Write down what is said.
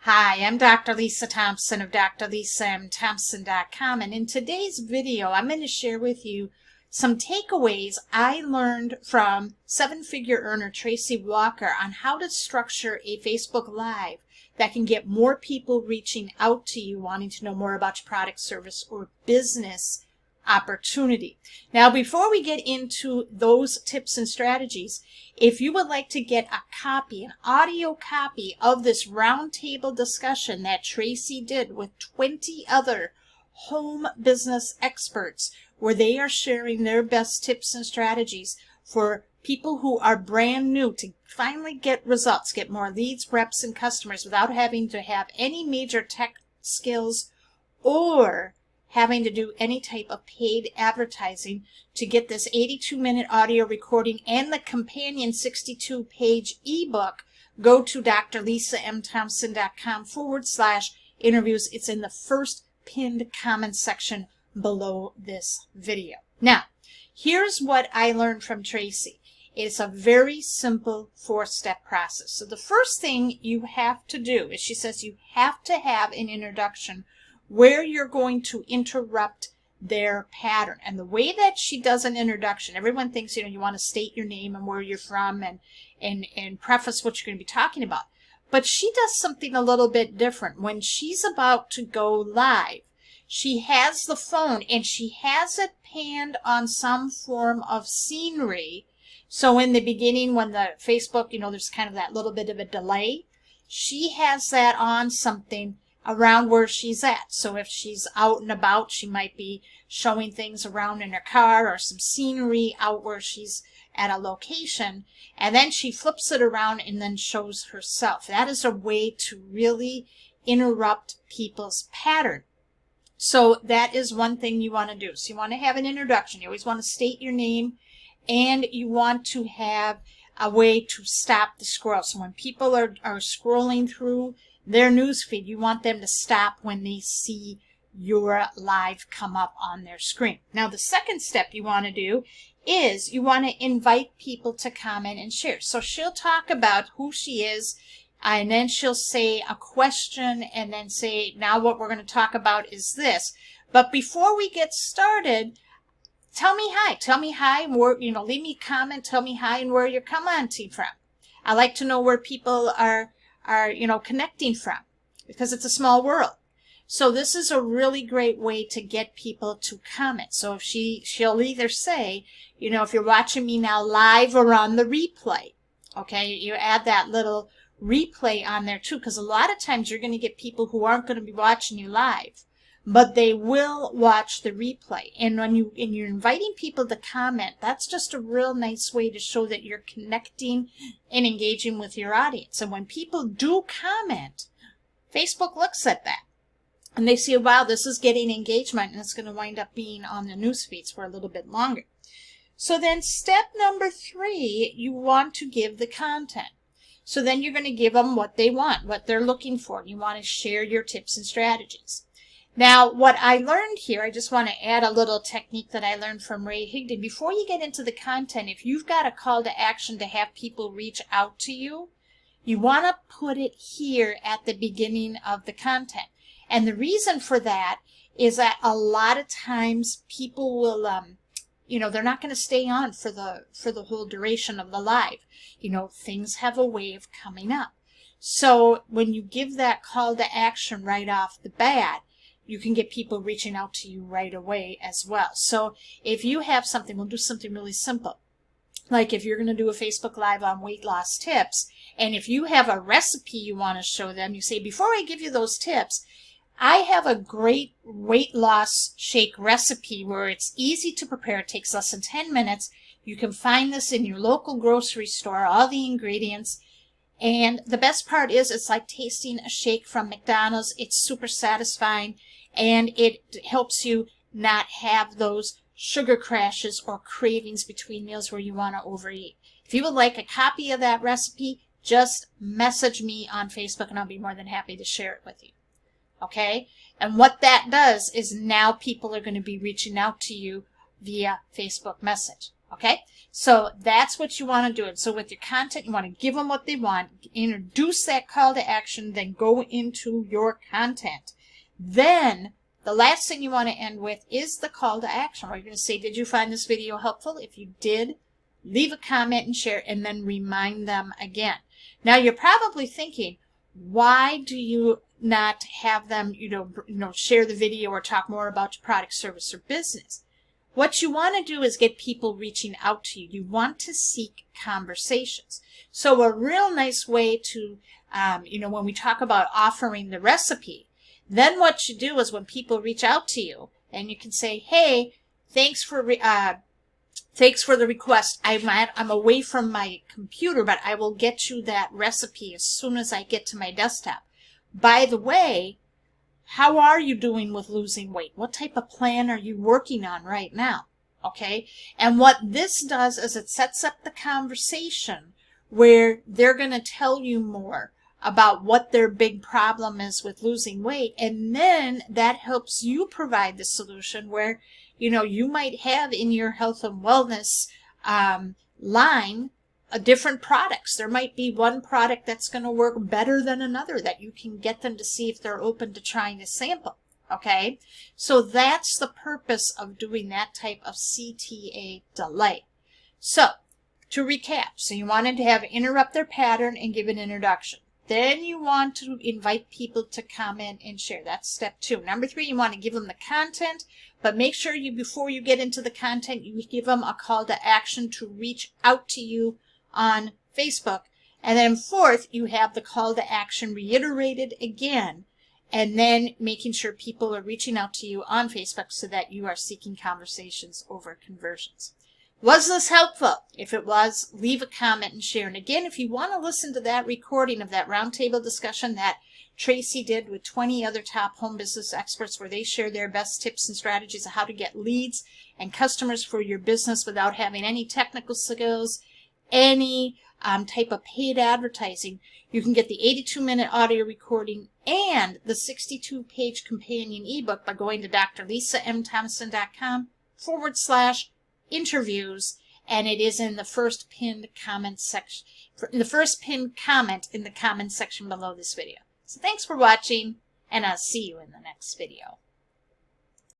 Hi, I'm Dr. Lisa Thompson of drlisamthompson.com, and in today's video I'm going to share with you some takeaways I learned from seven-figure earner Tracy Walker on how to structure a Facebook Live that can get more people reaching out to you wanting to know more about your product, service, or business opportunity. Now, before we get into those tips and strategies, if you would like to get a copy, an audio copy of this roundtable discussion that Tracy did with 20 other home business experts, where they are sharing their best tips and strategies for people who are brand new to finally get results, get more leads, reps, and customers without having to have any major tech skills or having to do any type of paid advertising to get this 82-minute audio recording and the companion 62-page ebook, go to drlisamthompson.com/interviews. It's in the first pinned comment section below this video. Now, here's what I learned from Tracy. It's a very simple 4-step process. So the first thing you have to do is, she says, you have to have an introduction where you're going to interrupt their pattern. And the way that she does an introduction, everyone thinks, you want to state your name and where you're from and preface what you're going to be talking about. But she does something a little bit different. When she's about to go live, she has the phone and she has it panned on some form of scenery. So in the beginning, when the Facebook, there's kind of that little bit of a delay, she has that on something around where she's at. So if she's out and about, she might be showing things around in her car or some scenery out where she's at a location. And then she flips it around and then shows herself. That is a way to really interrupt people's pattern. So that is one thing you want to do. So you want to have an introduction. You always want to state your name, and you want to have a way to stop the scroll. So when people are scrolling through their newsfeed, you want them to stop when they see your live come up on their screen. Now, the second step you want to do is you want to invite people to comment and share. So she'll talk about who she is, and then she'll say a question and then say, now what we're going to talk about is this. But before we get started, tell me hi. Tell me hi. Leave me a comment. Tell me hi and where you're commenting from. I like to know where people are connecting from, because it's a small world. So this is a really great way to get people to comment. So if she'll either say, if you're watching me now live or on the replay, okay, you add that little replay on there too, because a lot of times you're going to get people who aren't going to be watching you live, but they will watch the replay. And when you're inviting people to comment, that's just a real nice way to show that you're connecting and engaging with your audience. And when people do comment, Facebook looks at that and they see, wow, this is getting engagement, and it's going to wind up being on the news feeds for a little bit longer. So then step number 3, you want to give the content. So then you're going to give them what they want, what they're looking for. You want to share your tips and strategies. Now, what I learned here, I just want to add a little technique that I learned from Ray Higdon. Before you get into the content, if you've got a call to action to have people reach out to you, you want to put it here at the beginning of the content. And the reason for that is that a lot of times people will, they're not going to stay on for the whole duration of the live. Things have a way of coming up. So when you give that call to action right off the bat, you can get people reaching out to you right away as well. So if you have something, we'll do something really simple. Like if you're going to do a Facebook Live on weight loss tips, and if you have a recipe you want to show them, you say, before I give you those tips, I have a great weight loss shake recipe where it's easy to prepare. It takes less than 10 minutes. You can find this in your local grocery store, all the ingredients. And the best part is it's like tasting a shake from McDonald's. It's super satisfying, and it helps you not have those sugar crashes or cravings between meals where you want to overeat. If you would like a copy of that recipe, just message me on Facebook and I'll be more than happy to share it with you. Okay? And what that does is now people are going to be reaching out to you via Facebook message. Okay, so that's what you want to do. And so with your content, you want to give them what they want, introduce that call to action, then go into your content. Then the last thing you want to end with is the call to action, where you're going to say, did you find this video helpful? If you did, leave a comment and share, and then remind them again. Now you're probably thinking, why do you not have them, share the video or talk more about your product, service, or business? What you want to do is get people reaching out to you. You want to seek conversations. So a real nice way to, when we talk about offering the recipe, then what you do is when people reach out to you, and you can say, hey, thanks for the request. I'm away from my computer, but I will get you that recipe as soon as I get to my desktop. By the way, how are you doing with losing weight? What type of plan are you working on right now? Okay? And what this does is it sets up the conversation where they're going to tell you more about what their big problem is with losing weight. And then that helps you provide the solution where, you might have in your health and wellness line different products. There might be one product that's going to work better than another that you can get them to see if they're open to trying a sample. Okay, so that's the purpose of doing that type of CTA delay. So to recap, so you wanted to have interrupt their pattern and give an introduction. Then you want to invite people to comment and share. That's step 2. Number 3, you want to give them the content, but make sure before you get into the content, you give them a call to action to reach out to you on Facebook. And then 4th, you have the call to action reiterated again, and then making sure people are reaching out to you on Facebook so that you are seeking conversations over conversions. Was this helpful? If it was, leave a comment and share. And again, if you want to listen to that recording of that roundtable discussion that Tracy did with 20 other top home business experts, where they share their best tips and strategies of how to get leads and customers for your business without having any technical skills, any type of paid advertising, you can get the 82-minute audio recording and the 62-page companion ebook by going to drlisatmthompson.com/interviews, and it is in the first pinned comment section, the first pinned comment in the comment section below this video. So thanks for watching, and I'll see you in the next video.